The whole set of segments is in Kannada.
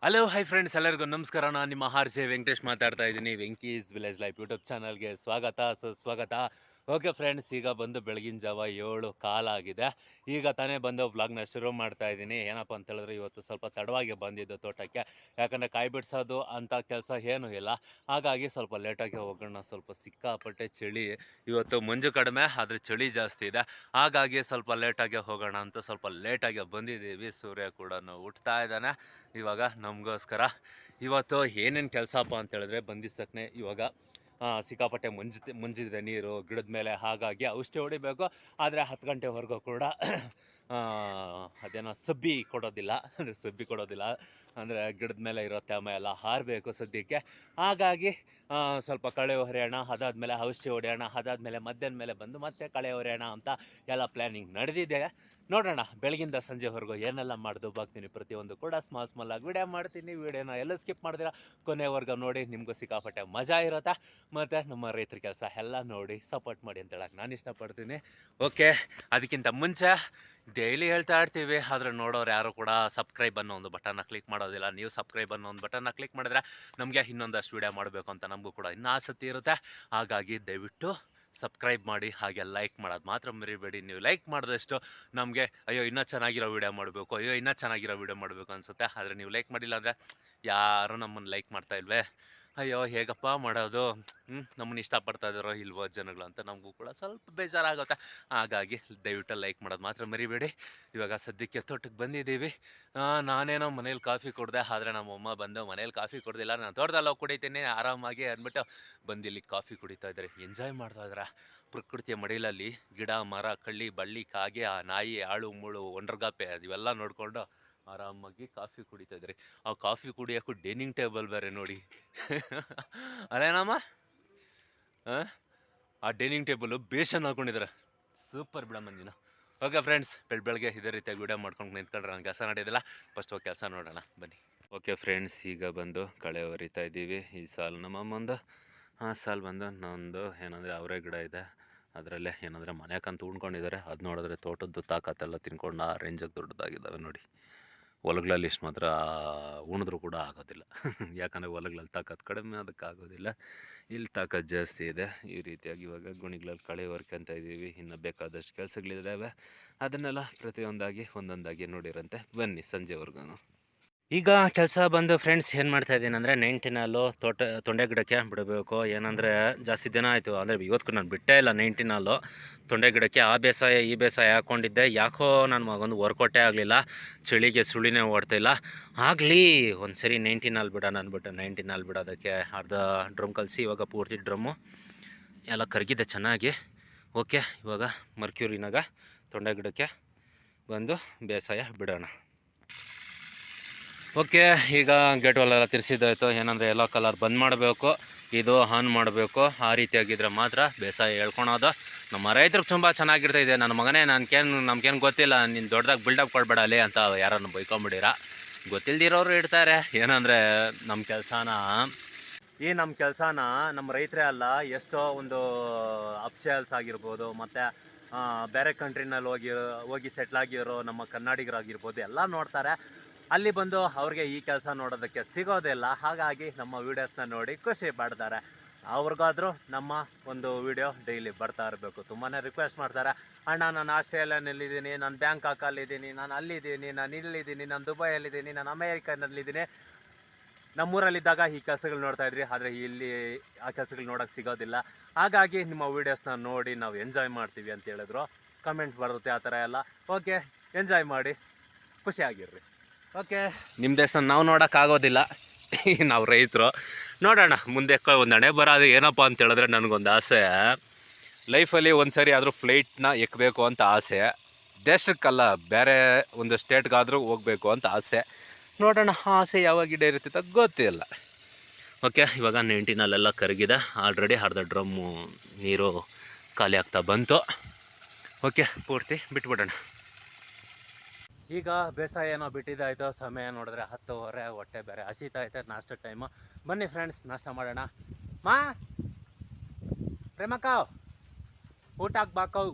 ಹಲೋ ಹೈ ಫ್ರೆಂಡ್ಸ್, ಎಲ್ಲರಿಗೂ ನಮಸ್ಕಾರ. ನಾನು ನಿಮ್ಮ ಆರ್ ಜೆ ವೆಂಕಟೇಶ್ ಮಾತಾಡ್ತಾ ಇದ್ದೀನಿ. ವೆಂಕೀಸ್ ವಿಲೇಜ್ ಲೈಫ್ ಯೂಟ್ಯೂಬ್ ಚಾನಲ್ಗೆ ಸ್ವಾಗತ, ಸುಸ್ವಾಗತ. ಓಕೆ ಫ್ರೆಂಡ್ಸ್, ಈಗ ಬಂದು ಬೆಳಗಿನ ಜಾವ 7 ಆಗಿದೆ. ಈಗ ತಾನೇ ಬಂದು ವ್ಲಾಗ್ನ ಶುರು ಮಾಡ್ತಾ ಇದ್ದೀನಿ. ಏನಪ್ಪ ಅಂತ ಹೇಳಿದ್ರೆ, ಇವತ್ತು ಸ್ವಲ್ಪ ತಡವಾಗಿ ಬಂದಿದ್ದು ತೋಟಕ್ಕೆ. ಯಾಕಂದರೆ ಕಾಯಿ ಬಿಡಿಸೋದು ಅಂಥ ಕೆಲಸ ಏನೂ ಇಲ್ಲ. ಹಾಗಾಗಿ ಸ್ವಲ್ಪ ಲೇಟಾಗಿ ಹೋಗೋಣ. ಸ್ವಲ್ಪ ಸಿಕ್ಕಾಪಟ್ಟೆ ಚಳಿ. ಇವತ್ತು ಮಂಜು ಕಡಿಮೆ, ಆದರೆ ಚಳಿ ಜಾಸ್ತಿ ಇದೆ. ಹಾಗಾಗಿ ಸ್ವಲ್ಪ ಲೇಟಾಗಿ ಹೋಗೋಣ ಅಂತ ಸ್ವಲ್ಪ ಲೇಟಾಗಿ ಬಂದಿದ್ದೀವಿ. ಸೂರ್ಯ ಕೂಡ ಹುಟ್ತಾ ಇದ್ದಾನೆ ಇವಾಗ ನಮಗೋಸ್ಕರ. ಇವತ್ತು ಏನೇನು ಕೆಲಸಪ್ಪ ಅಂತ ಹೇಳಿದ್ರೆ, ಬಂದಿದ್ದಕ್ಕೆ ಇವಾಗ ಸಿಕ್ಕಾಪಟ್ಟೆ ಮುಂಜಿದೆ ನೀರು ಗಿಡದ ಮೇಲೆ. ಹಾಗಾಗಿ ಔಷಧಿ ಹೊಡಿಬೇಕು. ಆದರೆ 10 ಗಂಟೆವರೆಗೂ ಕೂಡ ಅದೇನೋ ಸಬ್ಬಿ ಕೊಡೋದಿಲ್ಲ. ಅಂದರೆ ಸಬ್ಬಿ ಕೊಡೋದಿಲ್ಲ ಅಂದರೆ ಗಿಡದ ಮೇಲೆ ಇರೋ ತ್ಯಾಮ ಎಲ್ಲ ಹಾರಬೇಕು ಸದ್ಯಕ್ಕೆ. ಹಾಗಾಗಿ ಸ್ವಲ್ಪ ಕಳೆ ಹೊರೆಯೋಣ, ಅದಾದಮೇಲೆ ಔಷಧಿ ಹೊಡೆಯೋಣ, ಅದಾದಮೇಲೆ ಮಧ್ಯಾಹ್ನ ಮೇಲೆ ಬಂದು ಮತ್ತೆ ಕಳೆ ಹೊರೆಯೋಣ ಅಂತ ಎಲ್ಲ ಪ್ಲ್ಯಾನಿಂಗ್ ನಡೆದಿದೆ. ನೋಡೋಣ ಬೆಳಗಿಂದ ಸಂಜೆವರೆಗೂ ಏನೆಲ್ಲ ಮಾಡ್ದು ಬಾಗ್ತೀನಿ. ಪ್ರತಿಯೊಂದು ಕೂಡ ಸ್ಮಾಲ್ ಆಗಿ ವಿಡಿಯೋ ಮಾಡ್ತೀನಿ. ವಿಡಿಯೋನ ಎಲ್ಲ ಸ್ಕಿಪ್ ಮಾಡಿದಿರ ಕೊನೆವರೆಗೂ ನೋಡಿ, ನಿಮಗೂ ಸಿಕ್ಕಾಪಟ್ಟೆ ಮಜಾ ಇರುತ್ತೆ. ಮತ್ತು ನಮ್ಮ ರೈತರ ಕೆಲಸ ಎಲ್ಲ ನೋಡಿ ಸಪೋರ್ಟ್ ಮಾಡಿ ಅಂತ ಹೇಳಕ್ಕೆ ನಾನು ಇಷ್ಟಪಡ್ತೀನಿ. ಓಕೆ, ಅದಕ್ಕಿಂತ ಮುಂಚೆ ಡೈಲಿ ಹೇಳ್ತಾ ಇರ್ತೀವಿ, ಆದರೆ ನೋಡೋರು ಯಾರು ಕೂಡ ಸಬ್ಸ್ಕ್ರೈಬ್ ಅನ್ನೋ ಒಂದು ಬಟನ್ನ ಕ್ಲಿಕ್ ಮಾಡೋದಿಲ್ಲ. ನೀವು ಸಬ್ಸ್ಕ್ರೈಬ್ ಅನ್ನೋ ಒಂದು ಬಟನ್ನ ಕ್ಲಿಕ್ ಮಾಡಿದ್ರೆ ನಮಗೆ ಇನ್ನೊಂದಷ್ಟು ವಿಡಿಯೋ ಮಾಡಬೇಕು ಅಂತ ನಮಗೂ ಕೂಡ ಇನ್ನೂ ಆಸಕ್ತಿ ಇರುತ್ತೆ. ಹಾಗಾಗಿ ದಯವಿಟ್ಟು ಸಬ್ಸ್ಕ್ರೈಬ್ ಮಾಡಿ, ಹಾಗೆ ಲೈಕ್ ಮಾಡೋದು ಮಾತ್ರ ಮರಿಬೇಡಿ. ನೀವು ಲೈಕ್ ಮಾಡಿದಷ್ಟು ನಮಗೆ ಅಯ್ಯೋ ಇನ್ನೂ ಚೆನ್ನಾಗಿರೋ ವೀಡಿಯೋ ಮಾಡಬೇಕು, ಅಯ್ಯೋ ಇನ್ನೂ ಚೆನ್ನಾಗಿರೋ ವೀಡಿಯೋ ಮಾಡಬೇಕು ಅನಿಸುತ್ತೆ. ಆದರೆ ನೀವು ಲೈಕ್ ಮಾಡಿಲ್ಲ ಅಂದರೆ ಯಾರೂ ನಮ್ಮನ್ನು ಲೈಕ್ ಮಾಡ್ತಾ ಇಲ್ವೇ, ಅಯ್ಯೋ ಹೇಗಪ್ಪ ಮಾಡೋದು, ನಮ್ಮನ್ನು ಇಷ್ಟಪಡ್ತಾ ಇದ್ದಾರೋ ಇಲ್ವೋ ಜನಗಳು ಅಂತ ನಮಗೂ ಕೂಡ ಸ್ವಲ್ಪ ಬೇಜಾರಾಗುತ್ತೆ. ಹಾಗಾಗಿ ದಯವಿಟ್ಟು ಲೈಕ್ ಮಾಡೋದು ಮಾತ್ರ ಮರಿಬೇಡಿ. ಇವಾಗ ಸದ್ಯಕ್ಕೆ ತೋಟಕ್ಕೆ ಬಂದಿದ್ದೀವಿ. ನಾನೇನೋ ಮನೇಲಿ ಕಾಫಿ ಕುಡ್ದೆ, ಆದರೆ ನಮ್ಮಮ್ಮ ಬಂದು ಮನೇಲಿ ಕಾಫಿ ಕುಡ್ದಿಲ್ಲ, ನಾನು ತೋಟದಲ್ಲಿ ಹೋಗಿ ಕುಡಿತೀನಿ ಆರಾಮಾಗಿ ಅಂದ್ಬಿಟ್ಟು ಬಂದಿಲ್ಲಿ ಕಾಫಿ ಕುಡಿತಾ ಇದ್ದಾರೆ, ಎಂಜಾಯ್ ಮಾಡ್ತಾ ಇದ್ದಾರೆ ಪ್ರಕೃತಿಯ ಮಡಿಲಲ್ಲಿ. ಗಿಡ ಮರ ಕಳ್ಳಿ ಬಳ್ಳಿ ಕಾಗೆ ಆ ನಾಯಿ ಆಳು ಮುಳು ಒಂಡ್ರಗಾಪೆ ಇವೆಲ್ಲ ನೋಡಿಕೊಂಡು ಆರಾಮಾಗಿ ಕಾಫಿ ಕುಡಿತಾ ಇದ್ರಿ. ಆ ಕಾಫಿ ಕುಡಿಯೋಕ್ಕೂ ಡೈನಿಂಗ್ ಟೇಬಲ್ ಬೇರೆ ನೋಡಿ. ಅದೇನಮ್ಮ, ಆ ಡೈನಿಂಗ್ ಟೇಬಲು ಬೇಷನ್ ಹಾಕೊಂಡಿದ್ದಾರೆ. ಸೂಪರ್ ಬಿಡಮ್ಮ ನೀನು. ಓಕೆ ಫ್ರೆಂಡ್ಸ್, ಬೆಳಗ್ಗೆ ಇದೇ ರೀತಿಯಾಗಿ ವಿಡಿಯೋ ಮಾಡ್ಕೊಂಡು ನಿಂತ್ಕೊಂಡ್ರೆ ನನ್ನ ಕೆಲಸ ನಡೆಯೋದಿಲ್ಲ. ಫಸ್ಟ್ ಹೋಗಿ ಕೆಲಸ ನೋಡೋಣ ಬನ್ನಿ. ಓಕೆ ಫ್ರೆಂಡ್ಸ್, ಈಗ ಬಂದು ಕಳೆ ಹೊರಿತಾ ಇದ್ದೀವಿ. ಈ ಸಾಲು ನಮ್ಮಮ್ಮಂದು, ಆ ಸಾಲು ಬಂದು ನಮ್ಮದು ಏನಂದರೆ ಅವರೇ ಗಿಡ ಇದೆ. ಅದರಲ್ಲೇ ಏನಂದರೆ ಮನೆಯಕ್ಕಂತ ಉಣ್ಕೊಂಡಿದ್ದಾರೆ. ಅದು ನೋಡಿದ್ರೆ ತೋಟದ್ದು ತಾಕತ್ತೆಲ್ಲ ತಿನ್ಕೊಂಡು ಆ ರೇಂಜಿಗೆ ದೊಡ್ಡದಾಗಿದ್ದಾವೆ ನೋಡಿ. ಹೊಲಗಳಲ್ಲಿ ಇಷ್ಟು ಮಾತ್ರ ಉಣಿದ್ರೂ ಕೂಡ ಆಗೋದಿಲ್ಲ. ಯಾಕಂದರೆ ಹೊಲಗಳಲ್ಲಿ ತಾಕತ್ತು ಕಡಿಮೆ, ಅದಕ್ಕಾಗೋದಿಲ್ಲ. ಇಲ್ಲಿ ತಾಕತ್ತು ಜಾಸ್ತಿ ಇದೆ. ಈ ರೀತಿಯಾಗಿ ಇವಾಗ ಗುಣಿಗಳಲ್ಲಿ ಕಳೆ ಹೊರ್ಕೊಂತ ಇದ್ದೀವಿ. ಇನ್ನು ಬೇಕಾದಷ್ಟು ಕೆಲಸಗಳಿದ್ದಾವೆ, ಅದನ್ನೆಲ್ಲ ಪ್ರತಿಯೊಂದಾಗಿ ಒಂದೊಂದಾಗಿ ನೋಡಿರಂತೆ ಬನ್ನಿ ಸಂಜೆವರೆಗೂ. ಈಗ ಕೆಲಸ ಬಂದು ಫ್ರೆಂಡ್ಸ್ ಏನು ಮಾಡ್ತಾ ಇದ್ದೀನಿ ಅಂದರೆ, 19 ತೊಂಡೆ ಗಿಡಕ್ಕೆ ಬಿಡಬೇಕು. ಏನಂದರೆ ಜಾಸ್ತಿ ದಿನ ಆಯಿತು, ಅಂದರೆ ಇವತ್ತು ನಾನು ಬಿಟ್ಟೇ ಇಲ್ಲ 19 ತೊಂಡೆ ಗಿಡಕ್ಕೆ. ಆ ಬೇಸಾಯ ಈ ಬೇಸಾಯ ಹಾಕ್ಕೊಂಡಿದ್ದೆ, ಯಾಕೋ ನನ್ನ ಮಗೊಂದು ವರ್ಕೌಟೇ ಆಗಲಿಲ್ಲ. ಚಳಿಗೆ ಸುಳಿನೇ ಓಡ್ತಾಯಿಲ್ಲ. ಆಗಲಿ ಒಂದು ಸರಿ 19 ಬಿಡೋಣ ಅಂದ್ಬಿಟ್ಟು 19 ಬಿಡೋದಕ್ಕೆ ಅರ್ಧ ಡ್ರಮ್ ಕಲಿಸಿ ಇವಾಗ ಪೂರ್ತಿ ಡ್ರಮ್ಮು ಎಲ್ಲ ಕರಗಿದೆ ಚೆನ್ನಾಗಿ. ಓಕೆ, ಇವಾಗ ಮರ್ಕ್ಯೂರಿನಾಗ ತೊಂಡೆ ಗಿಡಕ್ಕೆ ಬಂದು ಬೇಸಾಯ ಬಿಡೋಣ. ಓಕೆ, ಈಗ ಗೇಟ್ ವಾಲೆಲ್ಲ ತಿರ್ಸಿದ್ದಾಯಿತು. ಏನಂದರೆ ಎಲ್ಲ ಕಲರ್ ಬಂದ್ ಮಾಡಬೇಕು, ಇದು ಆನ್ ಮಾಡಬೇಕು. ಆ ರೀತಿಯಾಗಿದ್ದರೆ ಮಾತ್ರ ಬೇಸಾಯ ಹೇಳ್ಕೊಳೋದು. ನಮ್ಮ ರೈತರಿಗೆ ತುಂಬ ಚೆನ್ನಾಗಿರ್ತೈತೆ. ನನ್ನ ಮಗನೇ ನಮ್ಗೇನು ಗೊತ್ತಿಲ್ಲ, ನೀನು ದೊಡ್ಡದಾಗಿ ಬಿಲ್ಡಪ್ ಕೊಡಬೇಡ ಅಲ್ಲಿ ಅಂತ ಯಾರನ್ನು ಬೈಕೊಂಬಿಡಿರ. ಗೊತ್ತಿಲ್ದಿರೋರು ಇಡ್ತಾರೆ. ಏನಂದರೆ ನಮ್ಮ ಕೆಲಸನ ನಮ್ಮ ರೈತರೇ ಅಲ್ಲ, ಎಷ್ಟೋ ಒಂದು ಅಫ್ಷಿಯಲ್ಸ್ ಆಗಿರ್ಬೋದು, ಮತ್ತು ಬೇರೆ ಕಂಟ್ರಿನಲ್ಲಿ ಹೋಗಿ ಸೆಟ್ಲಾಗಿರೋ ನಮ್ಮ ಕನ್ನಡಿಗರಾಗಿರ್ಬೋದು ಎಲ್ಲ ನೋಡ್ತಾರೆ. ಅಲ್ಲಿ ಬಂದು ಅವ್ರಿಗೆ ಈ ಕೆಲಸ ನೋಡೋದಕ್ಕೆ ಸಿಗೋದಿಲ್ಲ. ಹಾಗಾಗಿ ನಮ್ಮ ವೀಡಿಯೋಸ್ನ ನೋಡಿ ಖುಷಿ ಪಡ್ತಾರೆ. ಅವ್ರಿಗಾದರೂ ನಮ್ಮ ಒಂದು ವಿಡಿಯೋ ಡೈಲಿ ಬರ್ತಾ ಇರಬೇಕು. ತುಂಬಾ ರಿಕ್ವೆಸ್ಟ್ ಮಾಡ್ತಾರೆ, ಅಣ್ಣ ನಾನು ಆಸ್ಟ್ರೇಲಿಯಾನಲ್ಲಿದ್ದೀನಿ, ನಾನು ಬ್ಯಾಂಕಾಕಲ್ಲಿದ್ದೀನಿ, ನಾನು ಅಲ್ಲಿದ್ದೀನಿ, ನಾನು ಇಲ್ಲಿದ್ದೀನಿ, ನಾನು ದುಬೈಯಲ್ಲಿದ್ದೀನಿ, ನಾನು ಅಮೇರಿಕನಲ್ಲಿದ್ದೀನಿ. ನಮ್ಮೂರಲ್ಲಿದ್ದಾಗ ಈ ಕೆಲಸಗಳು ನೋಡ್ತಾ ಇದ್ರಿ, ಆದರೆ ಇಲ್ಲಿ ಆ ಕೆಲಸಗಳು ನೋಡೋಕ್ಕೆ ಸಿಗೋದಿಲ್ಲ. ಹಾಗಾಗಿ ನಿಮ್ಮ ವೀಡಿಯೋಸ್ನ ನೋಡಿ ನಾವು ಎಂಜಾಯ್ ಮಾಡ್ತೀವಿ ಅಂತ ಹೇಳಿದ್ರು. ಕಮೆಂಟ್ ಬರುತ್ತೆ ಆ ಥರ ಎಲ್ಲ. ಓಕೆ, ಎಂಜಾಯ್ ಮಾಡಿ, ಖುಷಿಯಾಗಿರ್ರಿ. ಓಕೆ, ನಿಮ್ಮ ದೇಶ ನಾವು ನೋಡೋಕ್ಕಾಗೋದಿಲ್ಲ, ನಾವು ರೈತರು. ನೋಡೋಣ ಮುಂದೆ ಒಂದು ಹಣೆ ಬರೋದು ಏನಪ್ಪ ಅಂತ ಹೇಳಿದ್ರೆ, ನನಗೊಂದು ಆಸೆ, ಲೈಫಲ್ಲಿ ಒಂದು ಸರಿ ಆದರೂ ಫ್ಲೈಟ್ನ ಎಕ್ಕಬೇಕು ಅಂತ ಆಸೆ. ದೇಶಕ್ಕಲ್ಲ, ಬೇರೆ ಒಂದು ಸ್ಟೇಟ್ಗಾದರೂ ಹೋಗಬೇಕು ಅಂತ ಆಸೆ. ನೋಡೋಣ ಆ ಆಸೆ ಯಾವಾಗ ಈಡೇರುತ್ತೋ ಗೊತ್ತಿಲ್ಲ. ಓಕೆ, ಇವಾಗ 19 ಕರಗಿದೆ. ಆಲ್ರೆಡಿ ಅರ್ಧ ಡ್ರಮ್ಮು ನೀರು ಖಾಲಿ ಆಗ್ತಾ ಬಂತು. ಓಕೆ, ಪೂರ್ತಿ ಬಿಟ್ಬಿಡೋಣ. ಈಗ ಬೇಸಾಯ ಏನೋ ಬಿಟ್ಟಿದ್ದಾಯಿತು. ಸಮಯ ನೋಡಿದ್ರೆ 10:30, ಹೊಟ್ಟೆ ಬೇರೆ ಹಸಿತಾ ಐತೆ. ನಾಷ್ಟ ಟೈಮು. ಬನ್ನಿ ಫ್ರೆಂಡ್ಸ್, ನಾಷ್ಟ ಮಾಡೋಣ. ಮಾ ಪ್ರೇಮಕ್ಕ, ಊಟ ಹಾಕ್ಬಾಕೌ.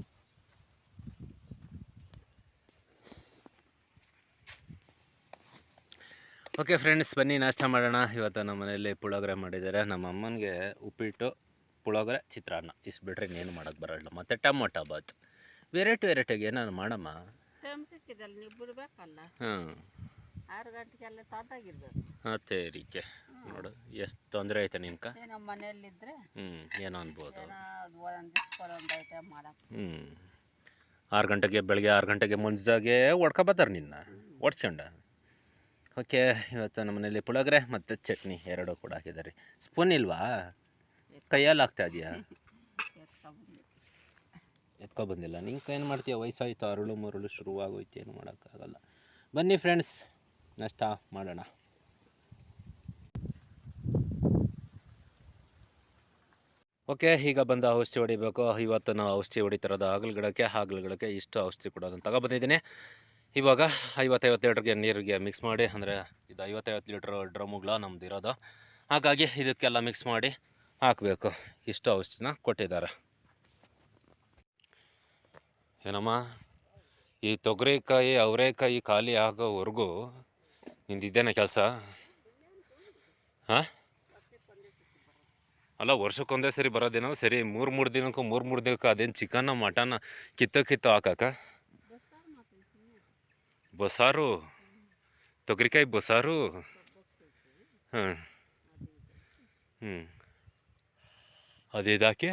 ಓಕೆ ಫ್ರೆಂಡ್ಸ್, ಬನ್ನಿ ನಾಷ್ಟ ಮಾಡೋಣ. ಇವತ್ತು ನಮ್ಮ ಮನೆಯಲ್ಲಿ ಪುಳೋಗರೆ ಮಾಡಿದ್ದಾರೆ. ನಮ್ಮ ಅಮ್ಮನಿಗೆ ಉಪ್ಪಿಟ್ಟು, ಪುಳೋಗರೆ, ಚಿತ್ರಾನ್ನ ಇಷ್ಟು ಬಿಟ್ಟರೆ ಇನ್ನೇನು ಮಾಡೋಕ್ಕೆ ಬರೋಲ್ಲ. ಮತ್ತು ಟೊಮೊಟೊ ಬಾತ್ ವೆರೈಟಿಯಾಗಿ ಏನಾದ್ರು ಮಾಡಮ್ಮ. ಟೈಮ್ ಸಿಕ್ಕಿದಲ್ಲಿ ನೀವು ಬಿಡಬೇಕಲ್ಲ. ಹಾಂ 6 ಗಂಟೆಗೆಲ್ಲ ತಾಟಾಗಿರ್ಬೇಕು. ತೇರಿಕೆ ನೋಡು ಎಷ್ಟು ತೊಂದರೆ ಐತೆ ನಿನ್ಕ. ನಮ್ಮ ಮನೆಯಲ್ಲಿದ್ದರೆ ಏನೋ ಅನ್ಬೋದು. ಒಂದು ಐಟಮ್ ಮಾಡಕ್ಕೆ 6 ಗಂಟೆಗೆ, ಬೆಳಗ್ಗೆ 6 ಗಂಟೆಗೆ ಮುಂಜಾಗೆ ಹೊಡ್ಕೊಬತ್ತಾರೆ ನಿನ್ನ ಓಡಿಸ್ಕೊಂಡ. ಓಕೆ, ಇವತ್ತು ನಮ್ಮ ಮನೇಲಿ ಪುಳೋಗರೆ ಮತ್ತು ಚಟ್ನಿ ಎರಡೂ ಕೂಡ ಹಾಕಿದ್ದಾರೆ. ಸ್ಪೂನ್ ಇಲ್ವಾ? ಕೈಯಲ್ಲಿ ಹಾಕ್ತಾ ಇದೆಯಾ? ಎತ್ಕೊಬಂದಿಲ್ಲ. ನಿಂಗೆ ಏನು ಮಾಡ್ತೀಯ? ವಯಸ್ಸಾಯ್ತು, ಅರಳು ಮರಳು ಶುರುವಾಗೋಯ್ತು, ಏನು ಮಾಡೋಕ್ಕಾಗಲ್ಲ. ಬನ್ನಿ ಫ್ರೆಂಡ್ಸ್, ನಾಷ್ಟ ಮಾಡೋಣ. ಓಕೆ, ಈಗ ಬಂದು ಔಷಧಿ ಹೊಡಿಬೇಕು. ಇವತ್ತು ನಾವು ಔಷಧಿ ಹೊಡಿತಿರೋದು ಹಾಗಲುಗಳಕ್ಕೆ ಇಷ್ಟು ಔಷಧಿ ಕೊಡೋದನ್ನು ತಗೊಬಂದಿದ್ದೀನಿ. ಇವಾಗ 50 ಲೀಟ್ರಿಗೆ ನೀರಿಗೆ ಮಿಕ್ಸ್ ಮಾಡಿ, ಅಂದರೆ ಇದು 50 ಲೀಟ್ರ್ ಡ್ರಮ್ಮುಗಳ ನಮ್ದು ಇರೋದು. ಹಾಗಾಗಿ ಇದಕ್ಕೆಲ್ಲ ಮಿಕ್ಸ್ ಮಾಡಿ ಹಾಕಬೇಕು. ಇಷ್ಟು ಔಷಧಿನ ಕೊಟ್ಟಿದ್ದಾರೆ. ಏನಮ್ಮ, ಈ ತೊಗರಿಕಾಯಿ ಅವರೆಕಾಯಿ ಖಾಲಿ ಆಗೋವರೆಗೂ ನಿಂದಿದ್ದೇನೆ ಕೆಲಸ? ಹಾಂ, ಅಲ್ಲ, ವರ್ಷಕ್ಕೊಂದೇ ಸರಿ ಬರೋದೇನೋ. ಸರಿ, ಮೂರು ದಿನಕ್ಕೂ ಅದೇನು ಚಿಕನ್ನ ಮಟನ್ನ ಕಿತ್ತು ಹಾಕಕ್ಕ? ಬಸಾರು, ತೊಗರಿಕಾಯಿ ಬಸಾರು. ಹಾಂ, ಅದಿದಾಕೆ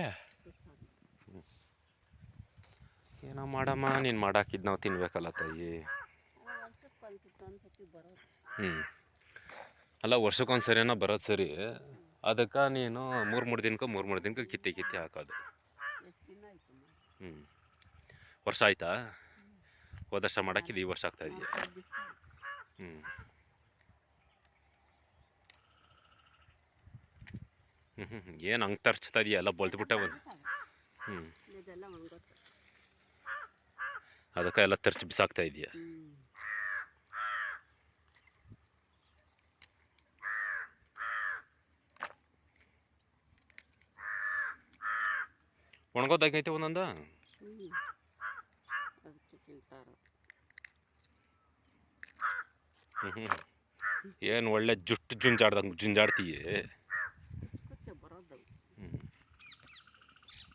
ಏನೋ ಮಾಡಮ್ಮ. ನೀನು ಮಾಡಾಕಿದ್ದು ನಾವು ತಿನ್ಬೇಕಲ್ಲ ತಾಯಿ. ಅಲ್ಲ, ವರ್ಷಕ್ಕೊಂದು ಸರಿನೋ ಬರೋದು ಸರಿ. ಅದಕ್ಕೆ ನೀನು ಮೂರು ದಿನಕ್ಕೆ ಕಿತ್ತಿ ಹಾಕೋದು. ವರ್ಷ ಆಯ್ತಾ? ಹೋದ ವರ್ಷ ಮಾಡಾಕಿದ್ದು ಈ ವರ್ಷ ಆಗ್ತಾ ಇದೆಯಾ? ಏನು ಹಂಗೆ ತರ್ಚ್ತಾ ಇದೆಯಾ? ಎಲ್ಲ ಬೊಳ್ದ್ಬಿಟ್ಟೆ ಬಂದು. ಅದಕ್ಕೆ ಎಲ್ಲ ತರ್ಚಿ ಬಿಸಾಕ್ತಾ ಇದೆಯಾ? ಒಣಗೋದಾಗೈತೆ ಒಂದೊಂದು. ಏನು ಒಳ್ಳೆ ಜುಟ್ಟು ಜುಂಜಾಡ್ತೀಯೇ.